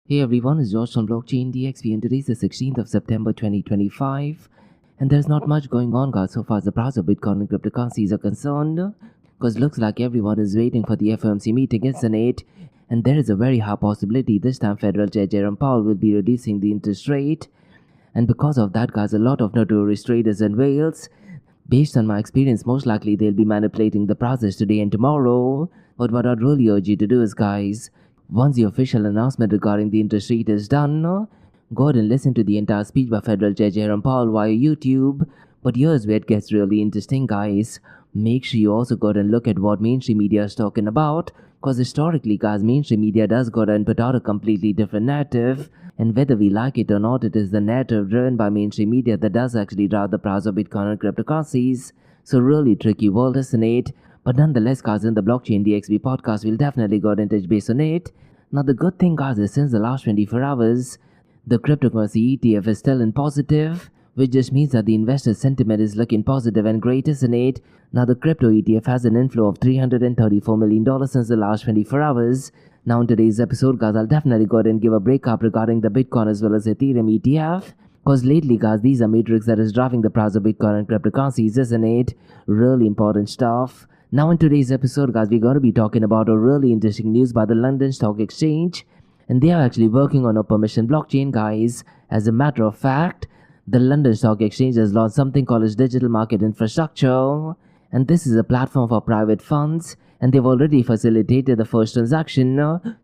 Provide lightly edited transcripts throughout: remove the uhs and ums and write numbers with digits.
Hey everyone, it's George from Blockchain DXB and today is the 16th of September 2025 and there's not much going on guys so far as the price of Bitcoin and cryptocurrencies are concerned because looks like everyone is waiting for the FOMC meeting in Senate and there is a very high possibility this time Federal Chair Jerome Powell will be reducing the interest rate, and because of that guys a lot of notorious traders and whales, based on my experience, most likely they'll be manipulating the prices today and tomorrow. But what I'd really urge you to do is, guys, once the official announcement regarding the interest rate is done, go ahead and listen to the entire speech by Federal Chair Jerome Powell via YouTube. But here's where it gets really interesting, guys. Make sure you also go ahead and look at what mainstream media is talking about, because historically, guys, mainstream media does go ahead and put out a completely different narrative. And whether we like it or not, it is the narrative driven by mainstream media that does actually drive the price of Bitcoin and cryptocurrencies. So really tricky world, isn't it? But nonetheless, guys, in the Blockchain DXB podcast, we'll definitely go ahead and touch base on it. Now, the good thing, guys, is since the last 24 hours, the cryptocurrency ETF is still in positive, which just means that the investor sentiment is looking positive and great, isn't it? Now, the crypto ETF has an inflow of $334 million since the last 24 hours. Now, in today's episode, guys, I'll definitely go ahead and give a breakup regarding the Bitcoin as well as Ethereum ETF. Because lately, guys, these are metrics that is driving the price of Bitcoin and cryptocurrencies, isn't it? Really important stuff. Now in today's episode, guys, we're going to be talking about a really interesting news by the London Stock Exchange. And they are actually working on a permission blockchain, guys. As a matter of fact, the London Stock Exchange has launched something called its digital market infrastructure. And this is a platform for private funds. And they've already facilitated the first transaction.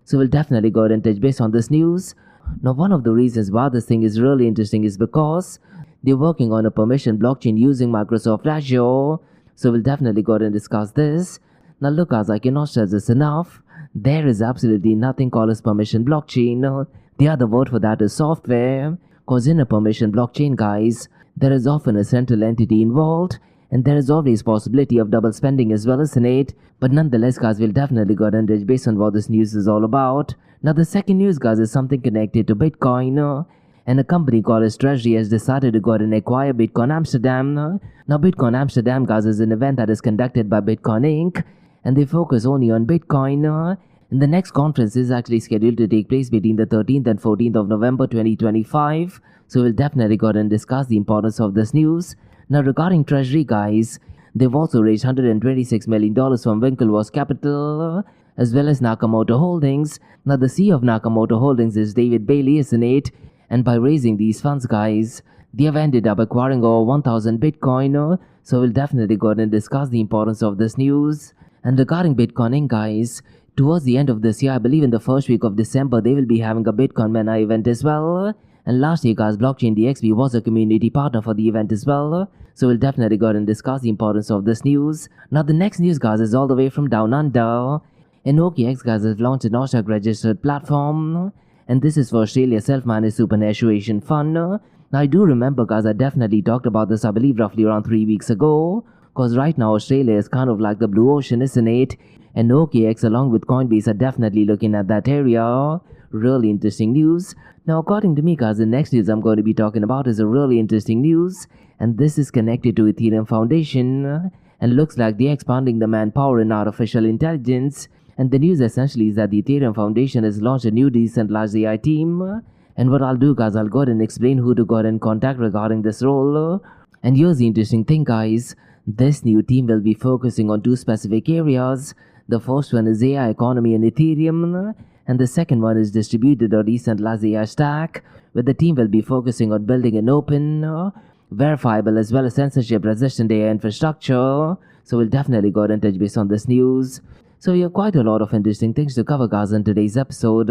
So we'll definitely go ahead and touch base on this news. Now, one of the reasons why this thing is really interesting is because they're working on a permission blockchain using Microsoft Azure. So we'll definitely go ahead and discuss this. Now look guys, I cannot stress this enough. There is absolutely nothing called as permission blockchain. The other word for that is software. Cause in a permission blockchain, guys, there is often a central entity involved. And there is always possibility of double spending as well, isn't it? But nonetheless, guys, we'll definitely go ahead and touch based on what this news is all about. Now the second news, guys, is something connected to Bitcoin. And a company called as Treasury has decided to go ahead and acquire Bitcoin Amsterdam. Now Bitcoin Amsterdam, guys, is an event that is conducted by Bitcoin Inc. And they focus only on Bitcoin. And the next conference is actually scheduled to take place between the 13th and 14th of November 2025. So we'll definitely go ahead and discuss the importance of this news. Now regarding Treasury, guys, they've also raised $126 million from Winklevoss Capital as well as Nakamoto Holdings. Now the CEO of Nakamoto Holdings is David Bailey, isn't it? And by raising these funds, guys, they have ended up acquiring over 1,000 Bitcoin. So we'll definitely go ahead and discuss the importance of this news. And regarding Bitcoin Inc., guys, towards the end of this year, I believe in the first week of December, they will be having a Bitcoin Mena event as well. And last year, guys, Blockchain DXB was a community partner for the event as well. So we'll definitely go ahead and discuss the importance of this news. Now the next news, guys, is all the way from down under. And OKX, guys, has launched an AUSTRAC-registered platform. And this is for Australia's self-managed superannuation fund. Now I do remember, guys, I definitely talked about this, I believe, roughly around 3 weeks ago. Because right now Australia is kind of like the blue ocean, isn't it? And OKX along with Coinbase are definitely looking at that area. Really interesting news. Now according to me, guys, the next news I'm going to be talking about is a really interesting news. And this is connected to Ethereum Foundation. And looks like they're expanding the manpower in artificial intelligence. And the news essentially is that the Ethereum Foundation has launched a new decentralized AI team. And what I'll do, guys, I'll go ahead and explain who to go ahead and contact regarding this role. And here's the interesting thing, guys. This new team will be focusing on two specific areas. The first one is AI economy and Ethereum. And the second one is distributed or decentralized AI stack, where the team will be focusing on building an open, verifiable as well as censorship-resistant AI infrastructure. So we'll definitely go ahead and touch base on this news. So we have quite a lot of interesting things to cover, guys, in today's episode.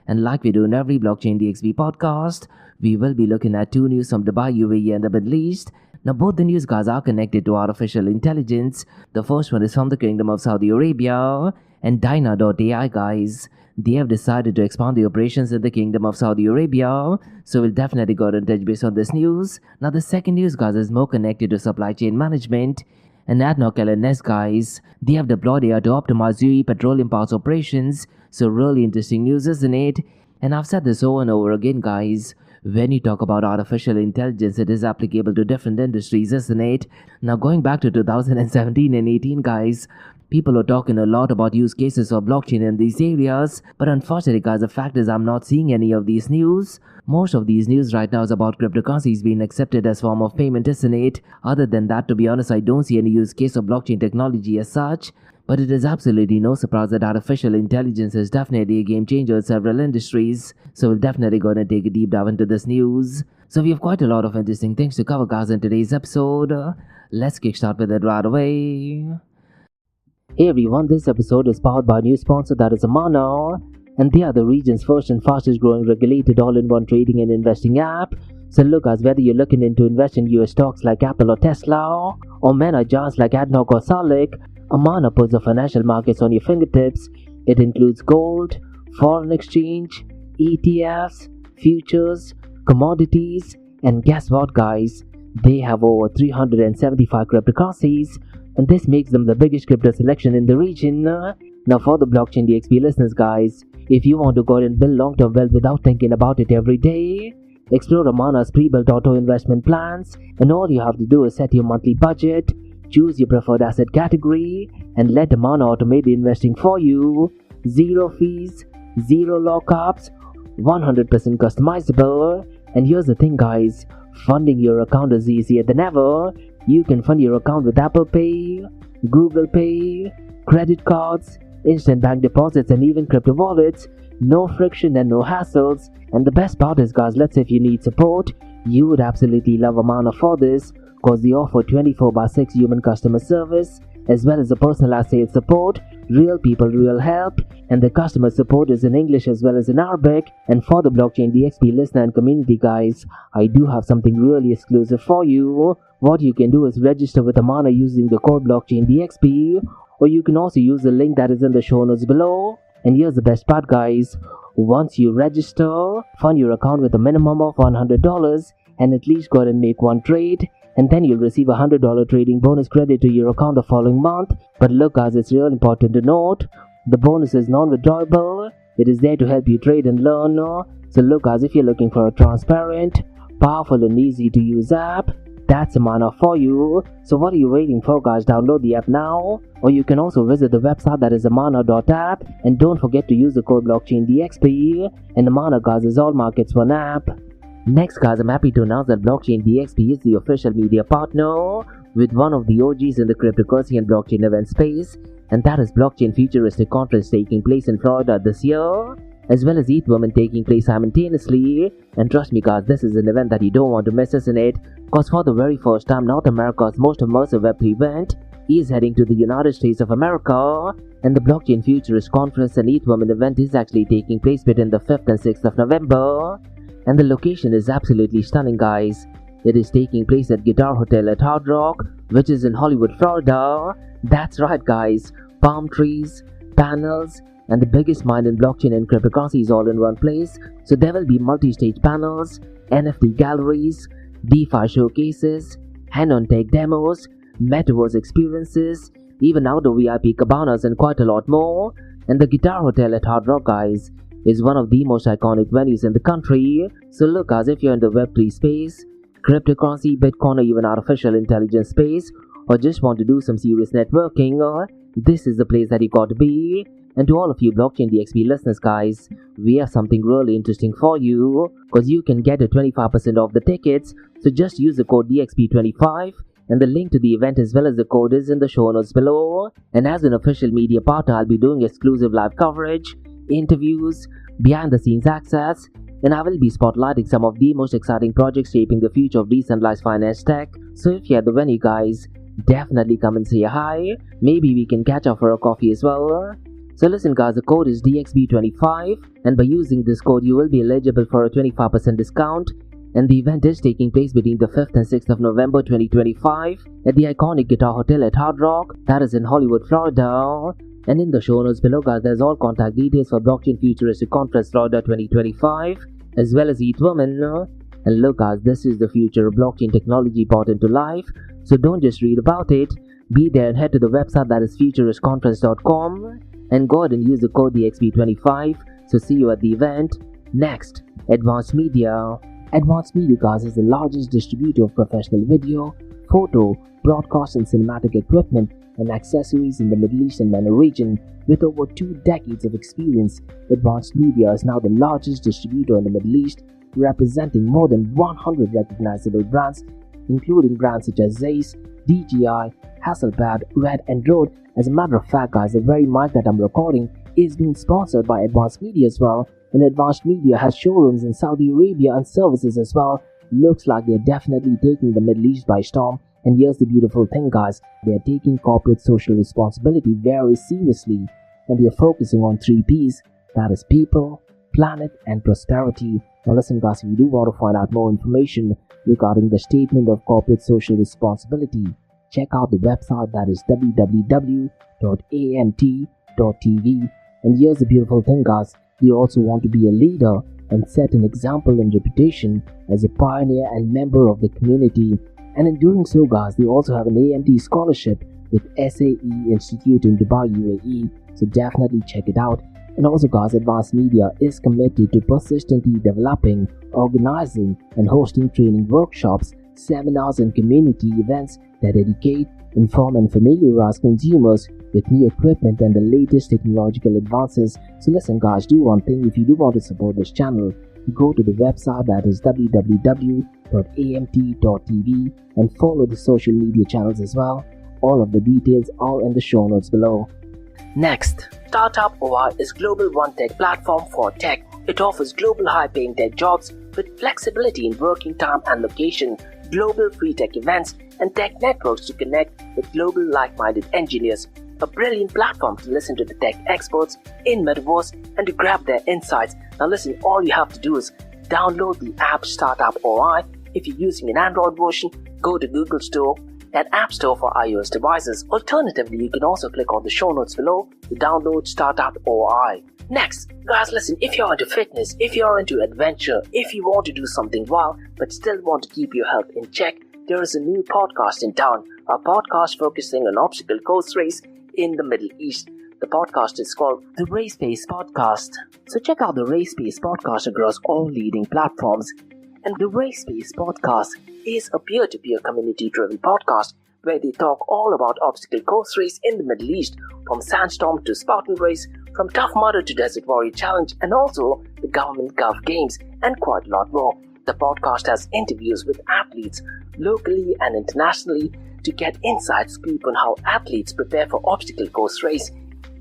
And like we do in every Blockchain DXB podcast, we will be looking at two news from Dubai, UAE and the Middle East. Now both the news, guys, are connected to artificial intelligence. The first one is from the Kingdom of Saudi Arabia. And Dyna.Ai, guys, they have decided to expand the operations in the Kingdom of Saudi Arabia. So we'll definitely go ahead and touch base on this news. Now the second news, guys, is more connected to supply chain management. And ADNOC L&S, guys, they have deployed AI to optimize UAE petroleum parts operations. So really interesting news, isn't it? And I've said this over and over again, guys. When you talk about artificial intelligence, it is applicable to different industries, isn't it? Now going back to 2017 and 18, guys, People are talking a lot about use cases of blockchain in these areas, but unfortunately guys, the fact is I'm not seeing any of these news. Most of these news right now is about cryptocurrencies being accepted as form of payment, isn't it? Other than that, to be honest, I don't see any use case of blockchain technology as such. But it is absolutely no surprise that artificial intelligence is definitely a game changer in several industries. So we're definitely going to take a deep dive into this news. So we have quite a lot of interesting things to cover guys in today's episode. Let's kickstart with it right away. Hey everyone, this episode is powered by a new sponsor, that is Amana. And they are the region's first and fastest growing regulated all-in-one trading and investing app. So look guys, whether you're looking into investing in US stocks like Apple or Tesla, or mega giants like ADNOC or SALIC, Amana puts the financial markets on your fingertips. It includes gold, foreign exchange, ETFs, futures, commodities, and guess what guys? They have over 375 cryptocurrencies, and this makes them the biggest crypto selection in the region. Now for the Blockchain DXB listeners guys, if you want to go and build long-term wealth without thinking about it every day, explore Amana's pre-built auto investment plans, and all you have to do is set your monthly budget, choose your preferred asset category, and let Amana automate the investing for you. Zero fees, zero lockups, 100% customizable. And here's the thing guys, funding your account is easier than ever. You can fund your account with Apple Pay, Google Pay, credit cards, instant bank deposits, and even crypto wallets. No friction and no hassles. And the best part is guys, let's say if you need support, you would absolutely love Amana for this, because they offer 24/6 human customer service, as well as a personalized sales support, real people, real help, and the customer support is in English as well as in Arabic. And for the Blockchain DXB listener and community guys, I do have something really exclusive for you. What you can do is register with Amana using the code Blockchain DXB, or you can also use the link that is in the show notes below. And here's the best part guys, once you register, fund your account with a minimum of $100 and at least go ahead and make one trade, and then you'll receive a $100 trading bonus credit to your account the following month. But look guys, it's real important to note, the bonus is non-withdrawable. It is there to help you trade and learn. So look guys, if you're looking for a transparent, powerful and easy to use app, that's Amana for you. So what are you waiting for guys? Download the app now, or you can also visit the website that is amana.app, and don't forget to use the code Blockchain DXB. And Amana guys is all markets one app. Next guys, I'm happy to announce that Blockchain DXB is the official media partner with one of the OGs in the cryptocurrency and blockchain event space, and that is Blockchain Futuristic Conference taking place in Florida this year, as well as Ethereum taking place simultaneously. And trust me guys, this is an event that you don't want to miss, isn't it? Because for the very first time, North America's most immersive Web3 event is heading to the United States of America, and the Blockchain Futurist Conference and Ethereum event is actually taking place between the 5th and 6th of November. And the location is absolutely stunning guys. It is taking place at Guitar Hotel at Hard Rock, which is in Hollywood, Florida. That's right guys, palm trees, panels, and the biggest mind in blockchain and cryptocurrencies all in one place. So there will be multi-stage panels, NFT galleries, DeFi showcases, hand-on tech demos, metaverse experiences, even outdoor VIP cabanas, and quite a lot more. And the Guitar Hotel at Hard Rock guys is one of the most iconic venues in the country. So look guys, if you're in the Web3 space, cryptocurrency, Bitcoin, or even artificial intelligence space, or just want to do some serious networking, this is the place that you got to be. And to all of you Blockchain DXB listeners guys, we have something really interesting for you, because you can get a 25% off the tickets. So just use the code DXB25, and the link to the event as well as the code is in the show notes below. And as an official media partner, I'll be doing exclusive live coverage, interviews, behind the scenes access, and I will be spotlighting some of the most exciting projects shaping the future of decentralized finance tech. So if you're at the venue guys, definitely come and say hi. Maybe we can catch up for a coffee as well. So listen guys, the code is DXB25, and by using this code you will be eligible for a 25% discount. And the event is taking place between the 5th and 6th of November 2025 at the iconic Guitar Hotel at Hard Rock, that is in Hollywood, Florida. And in the show notes below guys, there's all contact details for Blockchain Futuristic Conference Florida 2025, as well as Ethereum. And look guys, this is the future of blockchain technology brought into life. So don't just read about it, be there and head to the website that is futuristconference.com, and go ahead and use the code DXB25. So see you at the event. Next, Advanced Media. Advanced Media guys is the largest distributor of professional video, photo, broadcast and cinematic equipment and accessories in the Middle East and MENA region. With over 2 decades of experience, Advanced Media is now the largest distributor in the Middle East, representing more than 100 recognizable brands, including brands such as Zeiss, DJI, Hasselblad, Red and Rode. As a matter of fact, guys, the very mic that I'm recording is being sponsored by Advanced Media as well, and Advanced Media has showrooms in Saudi Arabia and services as well. Looks like they're definitely taking the Middle East by storm. And here's the beautiful thing, guys, they're taking corporate social responsibility very seriously, and they're focusing on 3 P's, that is people, planet and prosperity. Now listen, guys, if you do want to find out more information regarding the statement of corporate social responsibility, check out the website, that is www.amt.tv. And here's the beautiful thing, guys, they also want to be a leader and set an example and reputation as a pioneer and member of the community. And in doing so, guys, they also have an AMT scholarship with SAE Institute in Dubai, UAE, so definitely check it out. And also, guys, Advanced Media is committed to persistently developing, organizing and hosting training workshops, seminars and community events that educate, inform and familiarize consumers with new equipment and the latest technological advances. So listen, guys, do one thing. If you do want to support this channel, go to the website, that is www.amt.tv, and follow the social media channels as well. All of the details are in the show notes below. Next, Startup.AI is global one-tech platform for tech. It offers global high-paying tech jobs with flexibility in working time and location, global free tech events, and tech networks to connect with global like-minded engineers. A brilliant platform to listen to the tech experts in Metaverse and to grab their insights. Now listen, all you have to do is download the app Startup.AI. If you're using an Android version, go to Google Store and App Store for iOS devices. Alternatively, you can also click on the show notes below to download Startup.AI. Next, guys, listen, if you're into fitness, if you're into adventure, if you want to do something wild but still want to keep your health in check, there is a new podcast in town, a podcast focusing on obstacle course race in the Middle East. The podcast is called the Race Pace Podcast. So check out the Race Pace Podcast across all leading platforms. And the Race Pace Podcast is a peer-to-peer community-driven podcast where they talk all about obstacle course race in the Middle East, from Sandstorm to Spartan Race, from Tough Mudder to Desert Warrior Challenge, and also the Government Gulf Games, and quite a lot more. The podcast has interviews with athletes locally and internationally to get inside scoop on how athletes prepare for obstacle course race.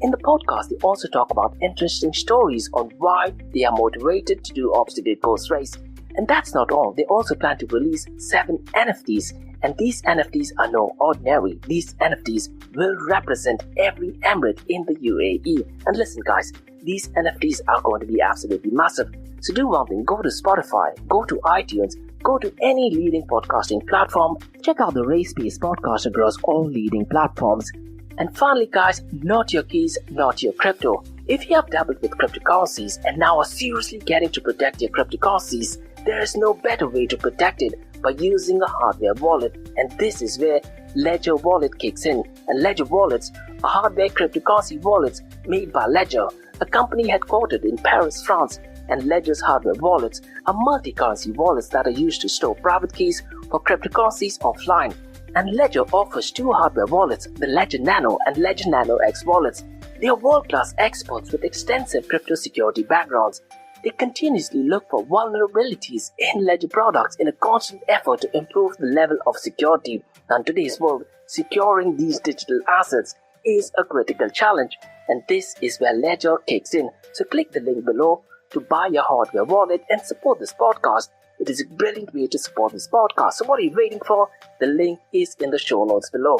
In the podcast, they also talk about interesting stories on why they are motivated to do obstacle course race. And that's not all. They also plan to release 7 NFTs, and these NFTs are no ordinary. These NFTs will represent every emirate in the UAE. And listen, guys, these NFTs are going to be absolutely massive. So do one thing, go to Spotify, go to iTunes, go to any leading podcasting platform, check out the Race Pace Podcast across all leading platforms. And finally, guys, not your keys, not your crypto. If you have dabbled with cryptocurrencies and now are seriously getting to protect your cryptocurrencies, there is no better way to protect it by using a hardware wallet. And this is where Ledger Wallet kicks in. And Ledger Wallets are hardware cryptocurrency wallets made by Ledger, a company headquartered in Paris, France. And Ledger's hardware wallets are multi-currency wallets that are used to store private keys for cryptocurrencies offline. And Ledger offers 2 hardware wallets, the Ledger Nano and Ledger Nano X wallets. They are world-class experts with extensive crypto security backgrounds. They continuously look for vulnerabilities in Ledger products in a constant effort to improve the level of security. Now, in today's world, securing these digital assets is a critical challenge, and this is where Ledger kicks in. So click the link below to buy your hardware wallet and support this podcast. It is a brilliant way to support this podcast. So what are you waiting for? The link is in the show notes below.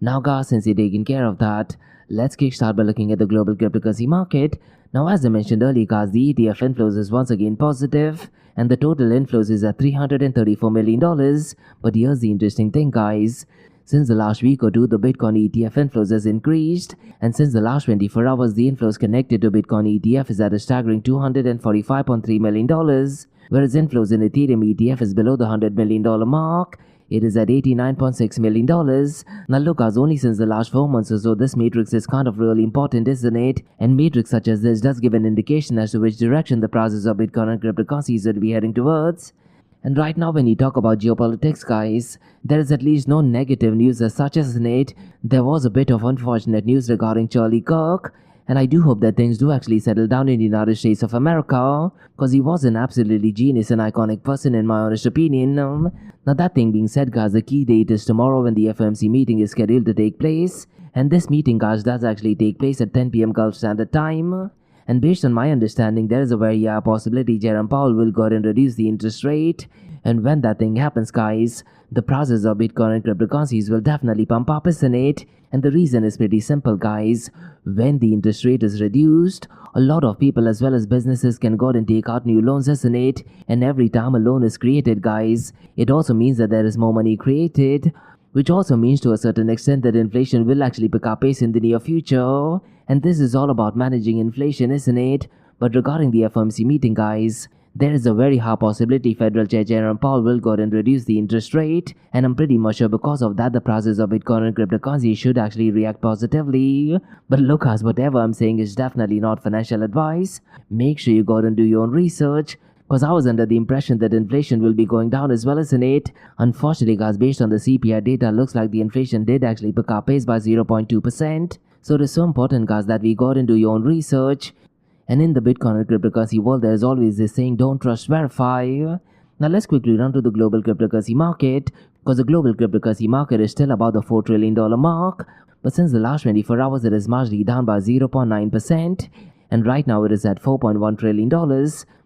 Now, guys, since you're taking care of that, let's kickstart by looking at the global cryptocurrency market. Now, as I mentioned earlier, guys, the ETF inflows is once again positive, and the total inflows is at $334 million. But here's the interesting thing, guys. Since the last week or two, the Bitcoin ETF inflows has increased, and since the last 24 hours, the inflows connected to Bitcoin ETF is at a staggering $245.3 million, whereas inflows in Ethereum ETF is below the $100 million mark. it is at $89.6 million. Now look guys, only since the last 4 months or so, this matrix is kind of really important, isn't it? And matrix such as this does give an indication as to which direction the prices of Bitcoin and cryptocurrencies will be heading towards. And right now when you talk about geopolitics guys, there is at least no negative news as such, isn't it? There was a bit of unfortunate news regarding Charlie Kirk, and I do hope that things do actually settle down in the United States of America, because he was an absolutely genius and iconic person in my honest opinion. Now that thing being said guys, the key date is tomorrow when the FOMC meeting is scheduled to take place, and this meeting guys does actually take place at 10 PM Gulf Standard Time. And based on my understanding, there is a very high possibility Jerome Powell will go ahead and reduce the interest rate. And when that thing happens guys, the prices of Bitcoin and cryptocurrencies will definitely pump up, isn't it? And the reason is pretty simple guys. When the interest rate is reduced, a lot of people as well as businesses can go and take out new loans, isn't it? And every time a loan is created guys, it also means that there is more money created, which also means to a certain extent that inflation will actually pick up pace in the near future. And this is all about managing inflation, isn't it? But regarding the FOMC meeting guys, there is a very high possibility Federal Chair Jerome Powell will go and reduce the interest rate, and I'm pretty much sure because of that the prices of Bitcoin and cryptocurrency should actually react positively. But look guys, whatever I'm saying is definitely not financial advice. Make sure you go and do your own research, because I was under the impression that inflation will be going down as well, isn't it? Unfortunately guys, based on the CPI data, looks like the inflation did actually pick up pace by 0.2%. So it is so important guys that we go and do your own research. And in the Bitcoin and cryptocurrency world, there is always this saying, don't trust, verify. Now let's quickly run to the global cryptocurrency market, because the global cryptocurrency market is still about the $4 trillion mark. But since the last 24 hours, it is marginally down by 0.9%. And right now it is at $4.1 trillion.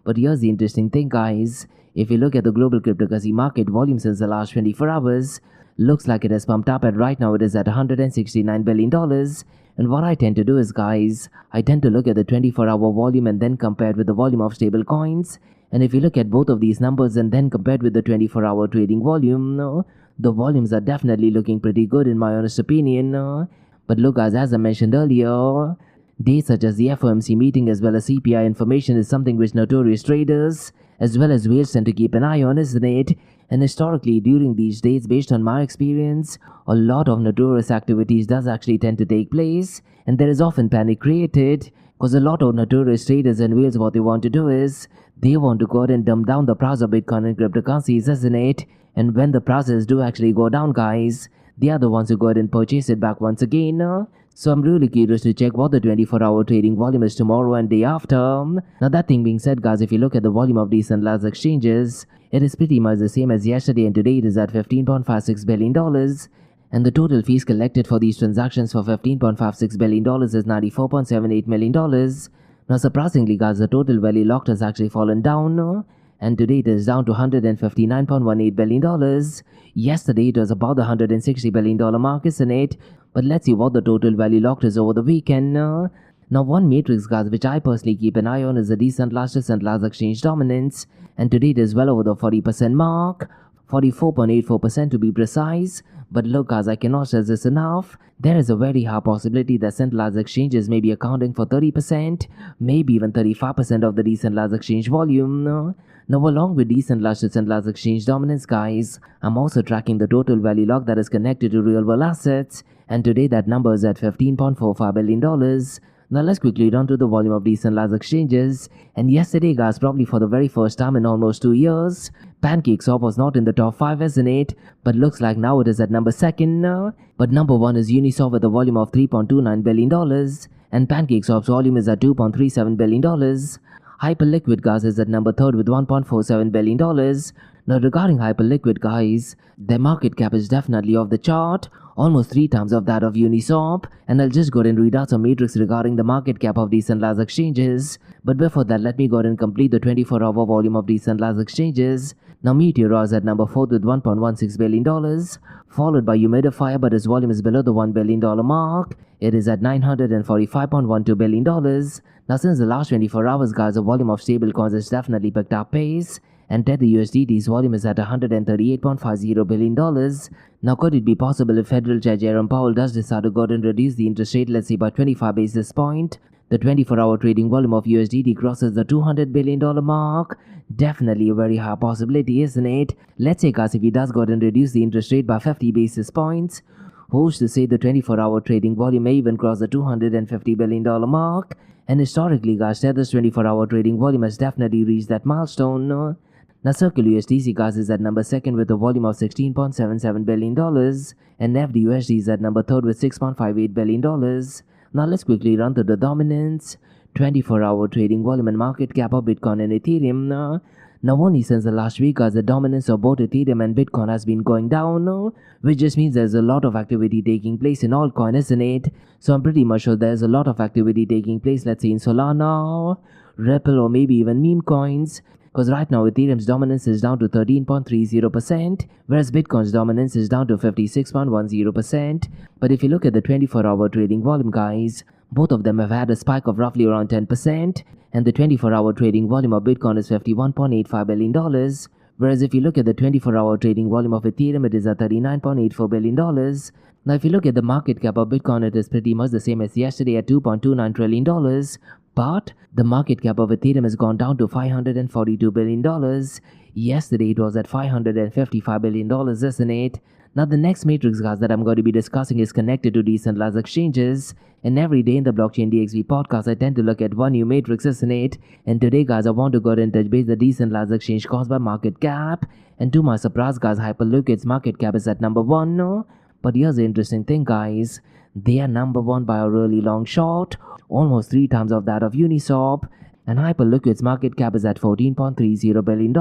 But here's the interesting thing guys. If you look at the global cryptocurrency market volume since the last 24 hours, looks like it has pumped up, and right now it is at $169 billion. And what I tend to do is guys, I tend to look at the 24-hour volume and then compare it with the volume of stable coins. And if you look at both of these numbers and then compared with the 24-hour trading volume, the volumes are definitely looking pretty good in my honest opinion. But look guys, as I mentioned earlier, dates such as the FOMC meeting as well as CPI information is something which notorious traders as well as whales tend to keep an eye on, isn't it? And historically, during these days, based on my experience, a lot of notorious activities does actually tend to take place, and there is often panic created, because a lot of notorious traders and whales, what they want to do is, they want to go ahead and dump down the price of Bitcoin and cryptocurrencies, isn't it? And when the prices do actually go down, guys, they are the ones who go ahead and purchase it back once again. So I'm really curious to check what the 24-hour trading volume is tomorrow and day after. Now that thing being said guys, if you look at the volume of decentralized exchanges, it is pretty much the same as yesterday, and today it is at $15.56 billion. And the total fees collected for these transactions for $15.56 billion is $94.78 million. Now surprisingly guys, the total value locked has actually fallen down, and today it is down to $159.18 billion. Yesterday it was about the $160 billion mark, isn't it? But let's see what the total value locked is over the weekend. Now one matrix guys which I personally keep an eye on is the decentralized exchange dominance, and today it is well over the 40% mark, 44.84% to be precise. But look guys, I cannot stress this enough. There is a very high possibility that centralized exchanges may be accounting for 30%, maybe even 35% of the decentralized exchange volume. Now along with decentralized to centralized exchange dominance guys, I'm also tracking the total value lock that is connected to real world assets, and today that number is at $15.45 billion. Now let's quickly run to the volume of decentralized exchanges, and yesterday guys, probably for the very first time in almost 2 years, PancakeSwap was not in the top 5, isn't it? But looks like now it is at number 2nd. But number 1 is Uniswap with a volume of $3.29 billion, and PancakeSwap's volume is at $2.37 billion. Hyperliquid guys is at number 3rd with $1.47 billion. Now regarding Hyperliquid guys, their market cap is definitely off the chart, almost 3 times of that of Uniswap, and I'll just go ahead and read out some metrics regarding the market cap of decentralized exchanges. But before that, let me go ahead and complete the 24-hour volume of decentralized exchanges. Now Meteor is at number 4th with $1.16 billion, followed by Humidifier, but its volume is below the $1 billion mark. It is at $945.12 billion. Now since the last 24 hours guys, the volume of stablecoins has definitely picked up pace, and Tether USDT's volume is at $138.50 billion. Now could it be possible if Federal Chair Jerome Powell does decide to go ahead and reduce the interest rate, let's say by 25 basis points? the 24-hour trading volume of USDT crosses the $200 billion mark. Definitely a very high possibility, isn't it? Let's say guys, if he does go ahead and reduce the interest rate by 50 basis points, who's to say the 24-hour trading volume may even cross the $250 billion mark? And historically guys, Tether's 24-hour trading volume has definitely reached that milestone. Now Circle USDC guys is at number 2nd with a volume of $16.77 billion, and FDUSD is at number 3rd with $6.58 billion. Now let's quickly run through the dominance, 24-hour trading volume and market cap of Bitcoin and Ethereum. Now only since the last week as the dominance of both Ethereum and Bitcoin has been going down, which just means there's a lot of activity taking place in altcoin, isn't it? So I'm pretty much sure there's a lot of activity taking place, let's say in Solana, Ripple, or maybe even meme coins. Because right now Ethereum's dominance is down to 13.30%, whereas Bitcoin's dominance is down to 56.10%. But if you look at the 24-hour trading volume guys, both of them have had a spike of roughly around 10%, and the 24-hour trading volume of Bitcoin is $51.85 billion, whereas if you look at the 24-hour trading volume of Ethereum, it is at $39.84 billion. Now if you look at the market cap of Bitcoin, it is pretty much the same as yesterday at $2.29 trillion, but the market cap of Ethereum has gone down to $542 billion. Yesterday it was at $555 billion, isn't it? Now the next matrix guys that I'm going to be discussing is connected to decentralized exchanges, and every day in the Blockchain DXB podcast I tend to look at one new matrix, isn't it? And today guys I want to go ahead and touch base the decentralized exchange caused by market cap, and to my surprise guys, Hyperliquid's market cap is at number 1. But here's the interesting thing guys, they are number 1 by a really long shot, almost 3 times of that of Uniswap, and Hyperliquid's market cap is at $14.30 billion.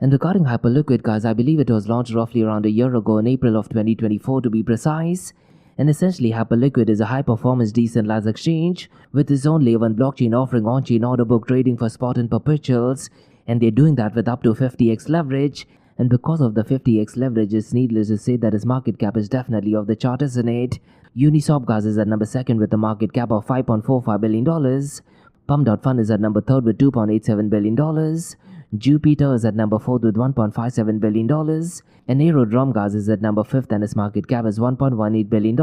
And regarding Hyperliquid guys, I believe it was launched roughly around a year ago in April of 2024 to be precise. And essentially Hyperliquid is a high-performance decentralized exchange with its own layer 1 blockchain offering on-chain order book trading for spot and perpetuals, and they're doing that with up to 50x leverage. And because of the 50x leverage, it's needless to say that its market cap is definitely off the chart, isn't it? Uniswap guys is at number 2nd with a market cap of $5.45 billion. Pump.Fund is at number 3rd with $2.87 billion. Jupiter is at number 4th with $1.57 billion. And Aerodrome guys is at number 5th and its market cap is $1.18 billion.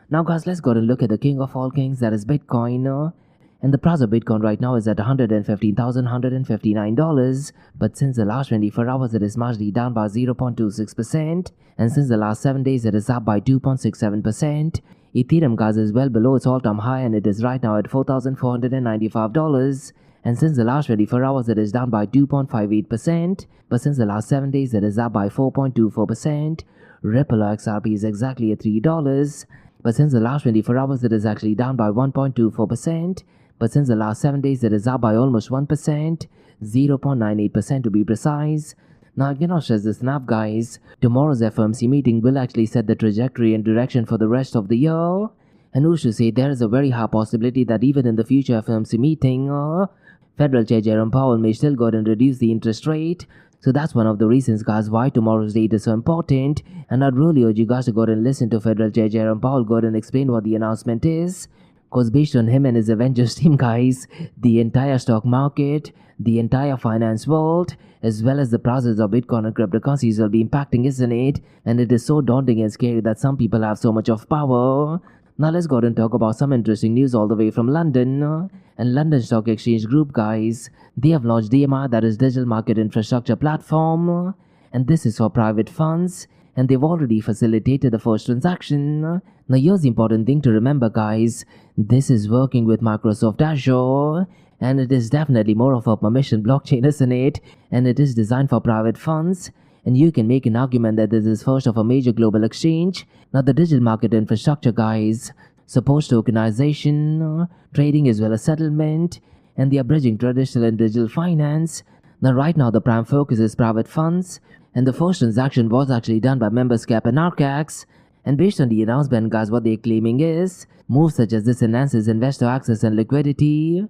Now guys, let's go and look at the king of all kings, that is Bitcoin. And the price of Bitcoin right now is at $115,159, but since the last 24 hours it is marginally down by 0.26%, and since the last 7 days it is up by 2.67%. Ethereum guys is well below its all-time high and it is right now at $4,495, and since the last 24 hours it is down by 2.58%, but since the last 7 days it is up by 4.24%. Ripple XRP is exactly at $3, but since the last 24 hours it is actually down by 1.24%, but since the last 7 days it is up by almost 1%, 0.98% to be precise. Now I cannot stress this enough guys, tomorrow's FOMC meeting will actually set the trajectory and direction for the rest of the year, and who's to say there is a very high possibility that even in the future FOMC meeting, Federal Chair Jerome Powell may still go ahead and reduce the interest rate. So that's one of the reasons guys why tomorrow's date is so important, and I'd really urge you guys to go ahead and listen to Federal Chair Jerome Powell go ahead and explain what the announcement is, because based on him and his Avengers team guys, the entire stock market, the entire finance world, as well as the prices of Bitcoin and cryptocurrencies will be impacting, isn't it? And it is so daunting and scary that some people have so much of power. Now let's go ahead and talk about some interesting news all the way from London. And London Stock Exchange Group guys, they have launched DMI, that is Digital Market Infrastructure Platform, and this is for private funds, and they've already facilitated the first transaction. Now here's the important thing to remember guys, this is working with Microsoft Azure, and it is definitely more of a permission blockchain, isn't it? And it is designed for private funds, and you can make an argument that this is first of a major global exchange. Now the digital market infrastructure guys supports tokenization, trading as well as settlement, and they are bridging traditional and digital finance. Now right now the prime focus is private funds, and the first transaction was actually done by MembersCap Archax. And based on the announcement guys, what they're claiming is moves such as this enhances investor access and liquidity,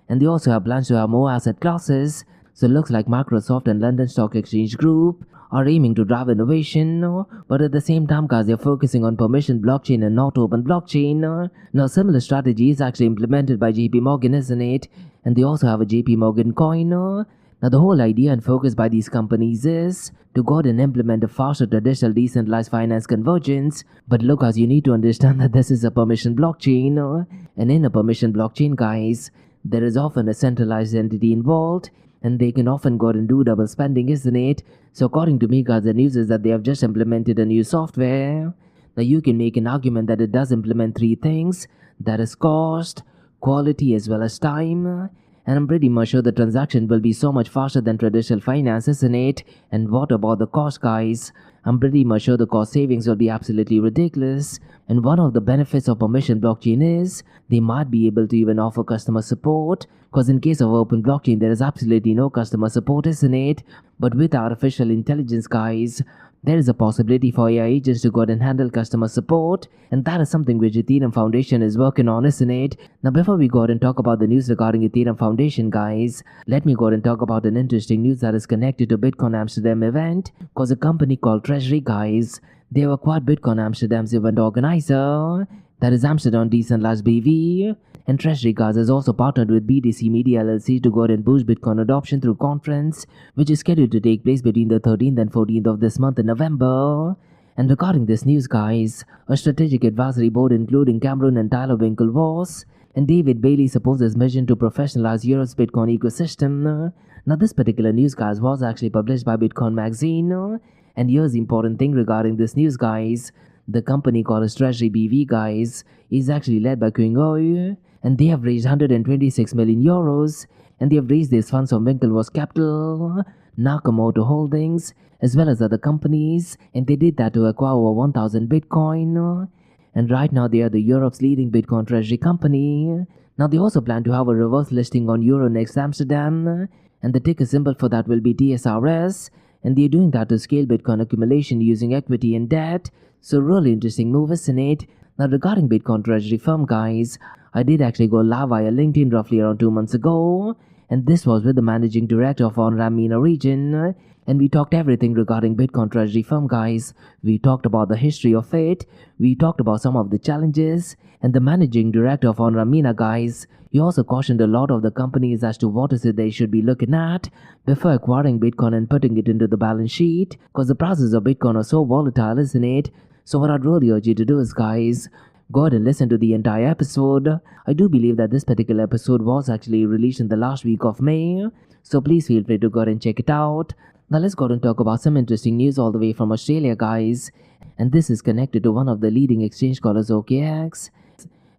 and they also have plans to have more asset classes. So it looks like Microsoft and London Stock Exchange Group are aiming to drive innovation, but at the same time guys, they're focusing on permission blockchain and not open blockchain. Now similar strategy is actually implemented by JP Morgan, isn't it? And they also have a JP Morgan coin. Now, the whole idea and focus by these companies is to go ahead and implement a faster traditional decentralized finance convergence. But look, as you need to understand that this is a permission blockchain, and in a permission blockchain, guys, there is often a centralized entity involved, and they can often go ahead and do double spending, isn't it? So according to me, guys, the news is that they have just implemented a new software. Now, you can make an argument that it does implement three things, that is cost, quality, as well as time. And I'm pretty much sure the transaction will be so much faster than traditional finance, isn't it? And what about the cost, guys? I'm pretty much sure the cost savings will be absolutely ridiculous. And one of the benefits of permission blockchain is they might be able to even offer customer support. Because in case of open blockchain, there is absolutely no customer support, isn't it? But with artificial intelligence, guys, there is a possibility for AI agents to go ahead and handle customer support, and that is something which Ethereum Foundation is working on, isn't it? Now, before we go ahead and talk about the news regarding Ethereum Foundation, guys, let me go ahead and talk about an interesting news that is connected to Bitcoin Amsterdam event, because a company called Treasury, guys, they have acquired Bitcoin Amsterdam's event organizer, that is Amsterdam Decentralized BV, and Treasury, guys, has also partnered with BTC Media LLC to go ahead and boost Bitcoin adoption through conference, which is scheduled to take place between the 13th and 14th of this month in November. And regarding this news, guys, a strategic advisory board including Cameron and Tyler Winklevoss and David Bailey supposes mission to professionalize Europe's Bitcoin ecosystem. Now, this particular news, guys, was actually published by Bitcoin Magazine. And here's the important thing regarding this news, guys. The company called as Treasury BV, guys, is actually led by Quingoy, and they have raised 126 million euros, and they have raised these funds from Winklevoss Capital, Nakamoto Holdings, as well as other companies, and they did that to acquire over 1,000 Bitcoin, and right now they are the Europe's leading Bitcoin treasury company. Now, they also plan to have a reverse listing on Euronext Amsterdam, and the ticker symbol for that will be TSRS, and they're doing that to scale Bitcoin accumulation using equity and debt. So really interesting move, isn't it? Now, regarding Bitcoin treasury firm, guys, I did actually go live via LinkedIn roughly around 2 months ago, and this was with the managing director of on-ramp MENA region, and we talked everything regarding Bitcoin treasury firm, guys. We talked about the history of it, we talked about some of the challenges, and the managing director of on-ramp MENA, guys, he also cautioned a lot of the companies as to what is it they should be looking at before acquiring Bitcoin and putting it into the balance sheet, because the prices of Bitcoin are so volatile, isn't it? So what I'd really urge you to do is, guys, go ahead and listen to the entire episode. I do believe that this particular episode was actually released in the last week of May, so please feel free to go ahead and check it out. Now let's go ahead and talk about some interesting news all the way from Australia, guys. And this is connected to one of the leading exchange called as OKX.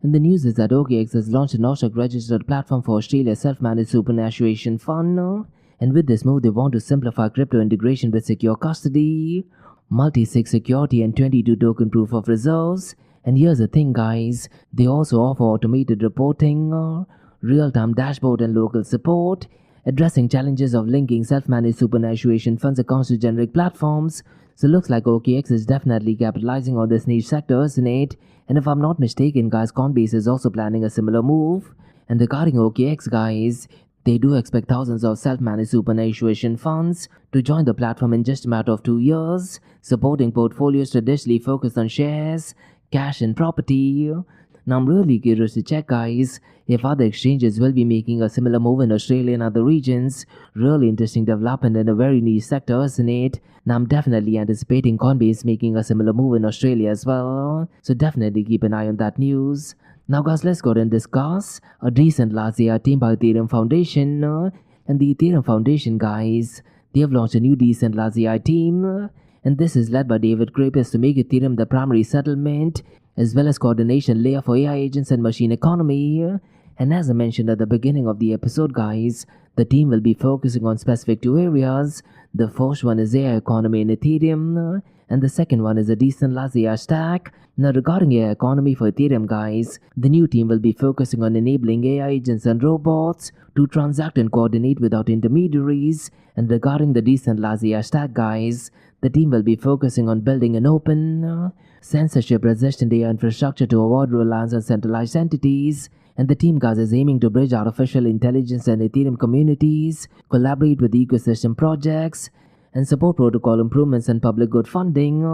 And the news is that OKX has launched an AUSTRAC-registered platform for Australia's self-managed superannuation fund. And with this move, they want to simplify crypto integration with secure custody, multi-sig security, and 22 token proof of reserves. And here's the thing, guys, they also offer automated reporting, real-time dashboard, and local support, addressing challenges of linking self-managed superannuation funds accounts to generic platforms. So looks like OKX is definitely capitalizing on this niche sector, isn't it? And if I'm not mistaken, guys, Coinbase is also planning a similar move. And regarding OKX, guys, they do expect thousands of self-managed superannuation funds to join the platform in just a matter of 2 years, supporting portfolios traditionally focused on shares, cash, and property. Now, I'm really curious to check, guys, if other exchanges will be making a similar move in Australia and other regions. Really interesting development in a very niche sector, isn't it? Now, I'm definitely anticipating Coinbase making a similar move in Australia as well, so definitely keep an eye on that news. Now, guys, let's go ahead and discuss a decentralized AI team by Ethereum Foundation. And the Ethereum Foundation, guys, they have launched a new decentralized AI team, and this is led by Davide Crapis to make Ethereum the primary settlement as well as coordination layer for AI agents and machine economy. And as I mentioned at the beginning of the episode, guys, the team will be focusing on specific 2 areas. The first one is AI economy in Ethereum, and the second one is a decentralized AI stack. Now, regarding AI economy for Ethereum, guys, the new team will be focusing on enabling AI agents and robots to transact and coordinate without intermediaries. And regarding the decentralized AI stack, guys, the team will be focusing on building an open, censorship-resistant AI infrastructure to avoid reliance on centralized entities. And the team, guys, is aiming to bridge artificial intelligence and Ethereum communities, collaborate with ecosystem projects, and support protocol improvements and public good funding.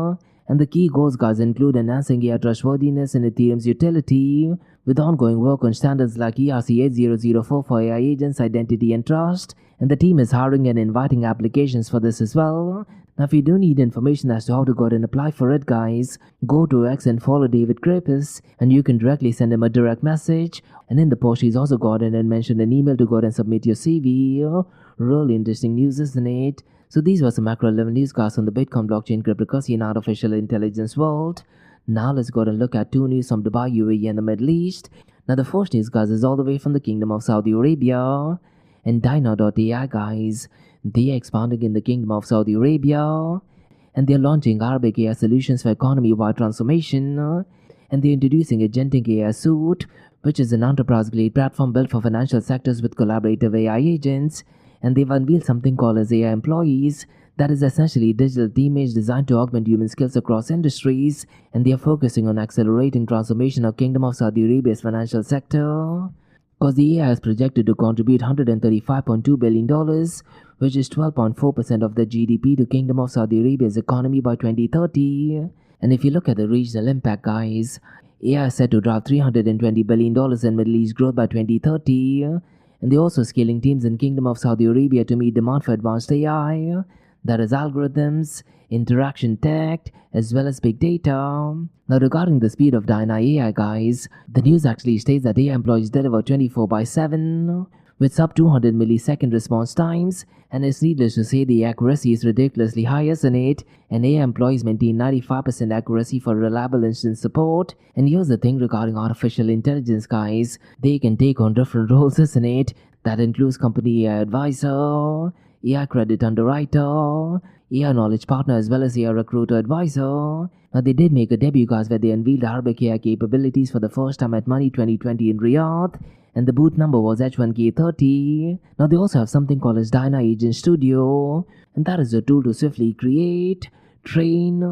And the key goals, guys, include enhancing AI trustworthiness in Ethereum's utility, with ongoing work on standards like ERC 8004 for AI agents, identity and trust, and the team is hiring and inviting applications for this as well. Now if you do need information as to how to go and apply for it, guys, go to X and follow Davide Crapis, and you can directly send him a direct message, and in the post he's also got in and mentioned an email to go and submit your CV. Really interesting news, isn't it? So these were some macro level news, guys, on the Bitcoin, blockchain, cryptocurrency and artificial intelligence world. Now let's go and look at two news from Dubai, UAE and the Middle East. Now the first news, guys, is all the way from the Kingdom of Saudi Arabia. And Dyna.Ai, guys, they are expanding in the Kingdom of Saudi Arabia. And they're launching Arabic AI solutions for economy-wide transformation. And they're introducing a Agentic AI Suite, which is an enterprise-grade platform built for financial sectors with collaborative AI agents. And they've unveiled something called as AI Employees, that is essentially digital teammates designed to augment human skills across industries, and they are focusing on accelerating transformation of Kingdom of Saudi Arabia's financial sector. Because the AI is projected to contribute $135.2 billion, which is 12.4% of the GDP to Kingdom of Saudi Arabia's economy by 2030. And if you look at the regional impact, guys, AI is set to drive $320 billion in Middle East growth by 2030. And they're also scaling teams in Kingdom of Saudi Arabia to meet demand for advanced AI, that is algorithms, interaction tech, as well as big data. Now regarding the speed of Dyna.AI, guys, the news actually states that AI employees deliver 24/7 with sub 200 millisecond response times, and it's needless to say the accuracy is ridiculously high, isn't it? And AI employees maintain 95% accuracy for reliable instant support. And here's the thing regarding artificial intelligence, guys, they can take on different roles, isn't it? That includes company AI advisor, AI credit underwriter, AI knowledge partner, as well as AI recruiter advisor. Now they did make a debut, guys, where they unveiled Arabic AI capabilities for the first time at Money 2020 in Riyadh, and the booth number was H1K30. Now they also have something called as Dyna Agent Studio, and that is a tool to swiftly create, train,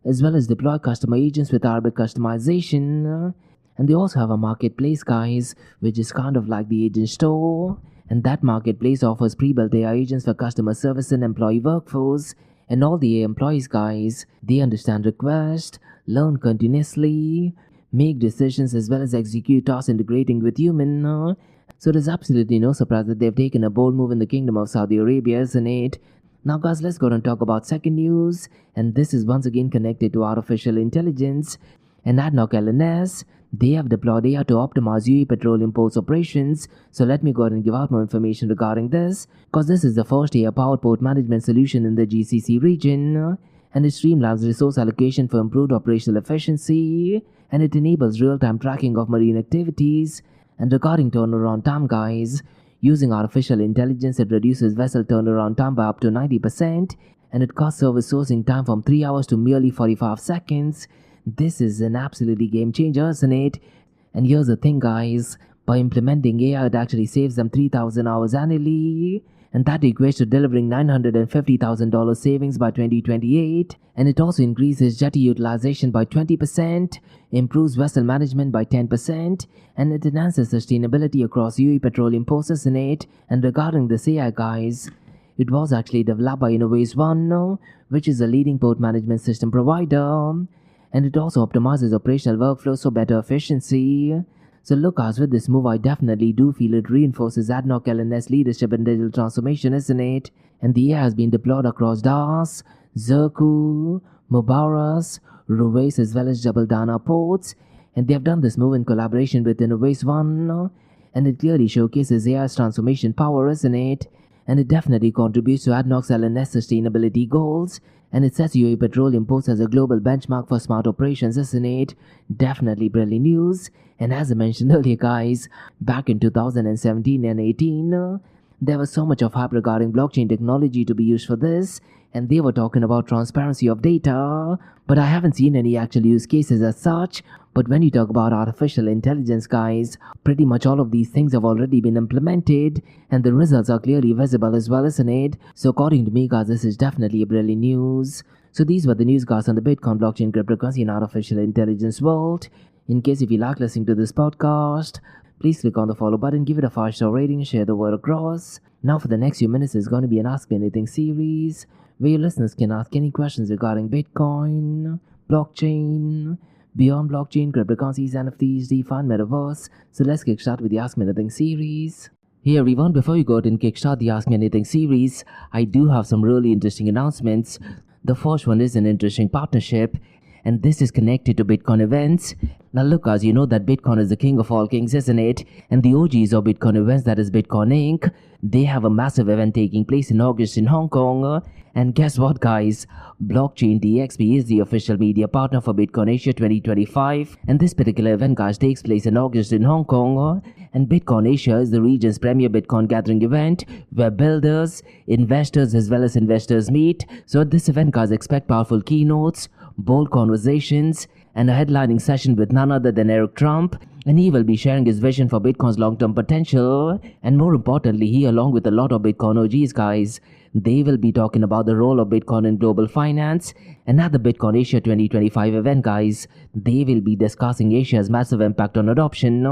as well as deploy customer agents with Arabic customization. And they also have a marketplace, guys, which is kind of like the agent store. And that marketplace offers pre-built AI agents for customer service and employee workforce. And all the AI employees, guys, they understand requests, learn continuously, make decisions, as well as execute tasks integrating with human. So there's absolutely no surprise that they've taken a bold move in the Kingdom of Saudi Arabia, isn't it? Now guys, let's go and talk about second news. And this is once again connected to artificial intelligence. And ADNOC L&S, they have deployed AI to optimize UAE petroleum ports operations. So let me go ahead and give out more information regarding this, because this is the first AI-powered port management solution in the GCC region, and it streamlines resource allocation for improved operational efficiency, and it enables real-time tracking of marine activities. And regarding turnaround time, guys, using artificial intelligence, it reduces vessel turnaround time by up to 90%, and it cuts service sourcing time from 3 hours to merely 45 seconds. This is an absolutely game changer, isn't it? And here's the thing, guys, by implementing AI, it actually saves them 3,000 hours annually, and that equates to delivering $950,000 savings by 2028. And it also increases jetty utilization by 20%, improves vessel management by 10%, and it enhances sustainability across UAE petroleum ports, isn't it? And regarding this AI, guys, it was actually developed by unveils, which is a leading port management system provider. And it also optimizes operational workflows for better efficiency. So look, guys, with this move, I definitely do feel it reinforces ADNOC L&S leadership in digital transformation, isn't it? And the AI has been deployed across Das, Zirku, Mubaras, Ruwais, as well as Jebel Dana ports. And they have done this move in collaboration with unveils, and it clearly showcases AI's transformation power, isn't it? And it definitely contributes to ADNOC L&S sustainability goals. And it sets UAE petroleum ports as a global benchmark for smart operations, isn't it? Definitely brilliant news. And as I mentioned earlier, guys, back in 2017 and 18, there was so much of hype regarding blockchain technology to be used for this, and they were talking about transparency of data, but I haven't seen any actual use cases as such. But when you talk about artificial intelligence, guys, pretty much all of these things have already been implemented, and the results are clearly visible as well, isn't it? So according to me, guys, this is definitely a brilliant news. So these were the news, guys, on the Bitcoin, blockchain, cryptocurrency, and artificial intelligence world. In case if you like listening to this podcast, please click on the follow button, give it a 5-star rating, share the word across. Now for the next few minutes is going to be an Ask Me Anything series, where your listeners can ask any questions regarding Bitcoin, blockchain, beyond blockchain, cryptocurrencies, NFTs, DeFi, and Metaverse. So let's kickstart with the Ask Me Anything series. Hey everyone, before you go ahead and kickstart the Ask Me Anything series, I do have some really interesting announcements. The first one is an interesting partnership, and this is connected to Bitcoin events. Now look guys, you know that Bitcoin is the king of all kings, isn't it? And the OGs of Bitcoin events, that is Bitcoin Inc., they have a massive event taking place in August in Hong Kong. And guess what guys? Blockchain DXB is the official media partner for Bitcoin Asia 2025. And this particular event guys takes place in August in Hong Kong. And Bitcoin Asia is the region's premier Bitcoin gathering event where builders, investors as well as investors meet. So at this event guys, expect powerful keynotes, bold conversations, and a headlining session with none other than Eric Trump, and he will be sharing his vision for Bitcoin's long-term potential. And more importantly, he along with a lot of Bitcoin OGs guys, they will be talking about the role of Bitcoin in global finance. And at the Bitcoin Asia 2025 event guys, they will be discussing Asia's massive impact on adoption.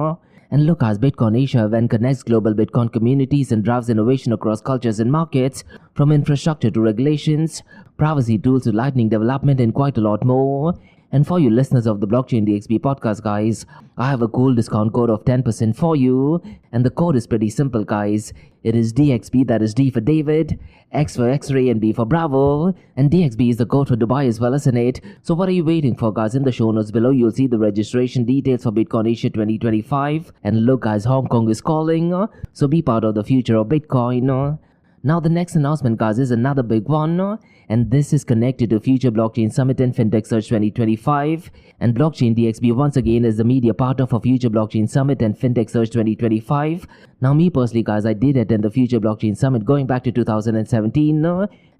And look, as Bitcoin Asia event connects global Bitcoin communities and drives innovation across cultures and markets, from infrastructure to regulations, privacy tools to lightning development, and quite a lot more. And for you listeners of the Blockchain DXB podcast guys, I have a cool discount code of 10% for you. And the code is pretty simple guys. It is DXB, that is D for David, X for X-ray, and B for Bravo. And DXB is the code for Dubai as well, isn't it? So what are you waiting for guys? In the show notes below you'll see the registration details for Bitcoin Asia 2025. And look guys, Hong Kong is calling. So be part of the future of Bitcoin. Now the next announcement guys is another big one, and this is connected to Future Blockchain Summit and Fintech Search 2025. And Blockchain DXB once again is the media partner for Future Blockchain Summit and Fintech Search 2025. Now me personally guys, I did attend the Future Blockchain Summit going back to 2017,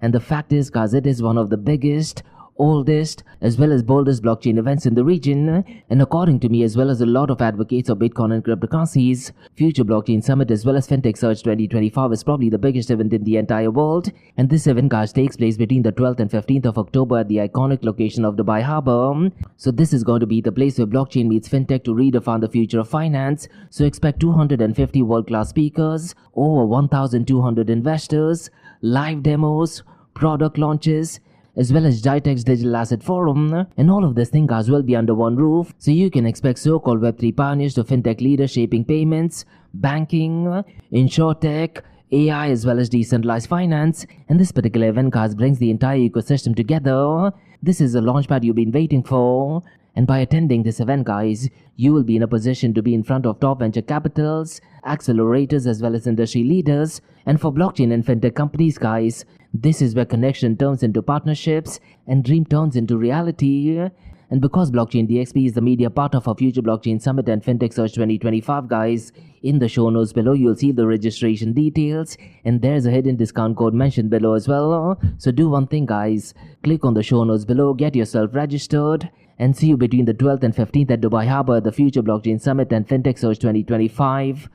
and the fact is guys, it is one of the biggest, oldest as well as boldest blockchain events in the region. And according to me as well as a lot of advocates of Bitcoin and cryptocurrencies, Future Blockchain Summit as well as Fintech Search 2025 is probably the biggest event in the entire world. And this event guys takes place between the 12th and 15th of October at the iconic location of Dubai Harbour. So this is going to be the place where blockchain meets fintech to redefine the future of finance. So expect 250 world-class speakers, over 1,200 investors, live demos, product launches, as well as GITEX Digital Asset Forum, and all of these things guys will be under one roof. So you can expect so-called Web3 pioneers to fintech leaders shaping payments, banking, insurtech, AI as well as decentralized finance. And this particular event guys brings the entire ecosystem together. This is a launchpad you've been waiting for. And by attending this event guys, you will be in a position to be in front of top venture capitals, accelerators as well as industry leaders. And for blockchain and fintech companies guys, this is where connection turns into partnerships and dream turns into reality. And because Blockchain DXB is the media partner for Future Blockchain Summit and Fintech Search 2025 guys, in the show notes below you'll see the registration details, and there's a hidden discount code mentioned below as well. So do one thing guys, click on the show notes below, get yourself registered, and see you between the 12th and 15th at Dubai Harbour at the Future Blockchain Summit and Fintech Search 2025.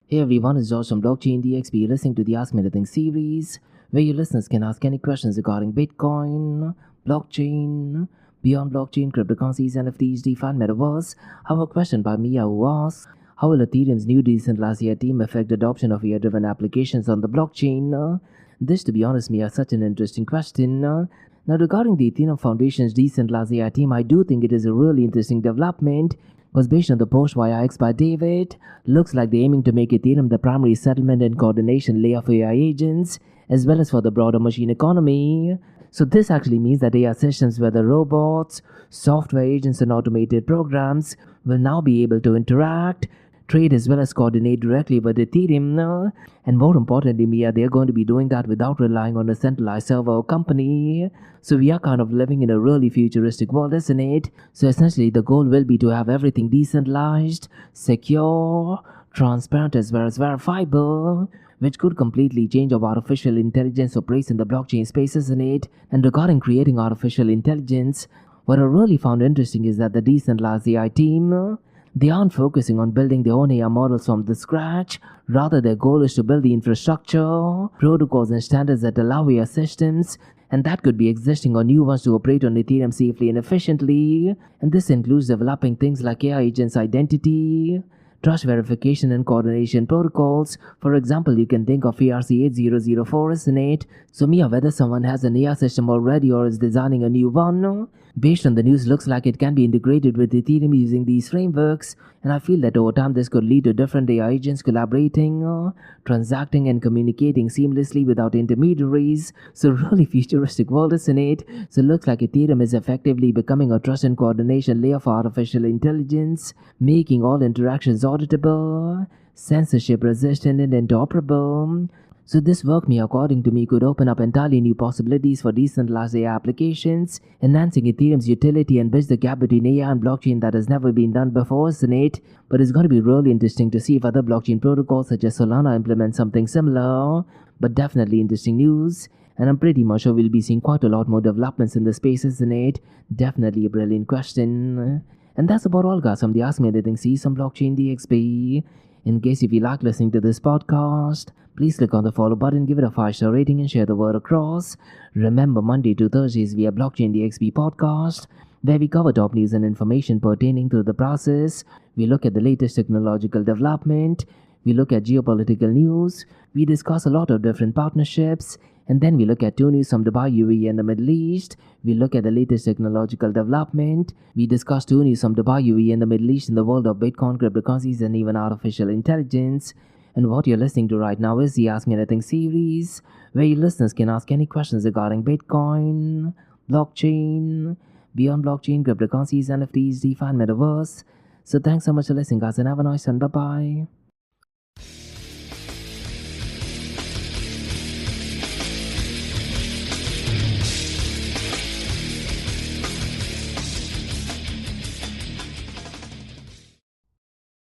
Hey everyone, it's George from Blockchain DXB. You're listening to the Ask Me Anything series, where your listeners can ask any questions regarding Bitcoin, blockchain, beyond blockchain, cryptocurrencies, NFTs, DeFi, and Metaverse. I have a question by Mia who asks, how will Ethereum's new decentralized AI team affect adoption of AI-driven applications on the blockchain? This, to be honest, Mia, is such an interesting question. Now, regarding the Ethereum Foundation's decentralized AI team, I do think it is a really interesting development, because based on the post via X by David, looks like they're aiming to make Ethereum the primary settlement and coordination layer for AI agents, as well as for the broader machine economy. So this actually means that AI systems, whether robots, software agents, and automated programs, will now be able to interact, trade, as well as coordinate directly with Ethereum. And more importantly, Mia, they're going to be doing that without relying on a centralized server or company. So we are kind of living in a really futuristic world, isn't it? So essentially the goal will be to have everything decentralized, secure, transparent, as well as verifiable, which could completely change how artificial intelligence operates in the blockchain space, isn't it? And regarding creating artificial intelligence, what I really found interesting is that the decentralized AI team, they aren't focusing on building their own AI models from the scratch. Rather, their goal is to build the infrastructure, protocols and standards that allow AI systems, and that could be existing or new ones, to operate on Ethereum safely and efficiently. And this includes developing things like AI agents' identity, trust verification and coordination protocols. For example, you can think of ERC8004, isn't it? So Mia, whether someone has an AI system already or is designing a new one, Based on the news, looks like it can be integrated with Ethereum using these frameworks, and I feel that over time this could lead to different AI agents collaborating, transacting and communicating seamlessly without intermediaries. So really futuristic world, isn't it? So it looks like Ethereum is effectively becoming a trust and coordination layer for artificial intelligence, making all interactions auditable, censorship resistant and interoperable. So this work, according to me, could open up entirely new possibilities for decentralized AI applications, enhancing Ethereum's utility and bridge the gap between AI and blockchain that has never been done before, isn't it? But it's going to be really interesting to see if other blockchain protocols such as Solana implement something similar. But definitely interesting news. And I'm pretty much sure we'll be seeing quite a lot more developments in the space, isn't it? Definitely a brilliant question. And that's about all, guys, from the Ask Me Anything season blockchain DXB. In case if you like listening to this podcast, please click on the follow button, give it a 5-star rating and share the word across. Remember, Monday to Thursdays we have Blockchain DXB podcast, where we cover top news and information pertaining to the process. We look at the latest technological development, we look at geopolitical news, we discuss a lot of different partnerships, and then we look at 2 news from Dubai, UAE and the Middle East. We look at the latest technological development. We discuss 2 news from Dubai, UAE and the Middle East in the world of Bitcoin, cryptocurrencies and even artificial intelligence. And what you're listening to right now is the Ask Me Anything series, where your listeners can ask any questions regarding Bitcoin, blockchain, beyond blockchain, cryptocurrencies, NFTs, DeFi and Metaverse. So thanks so much for listening, guys, and have a nice one. Bye-bye.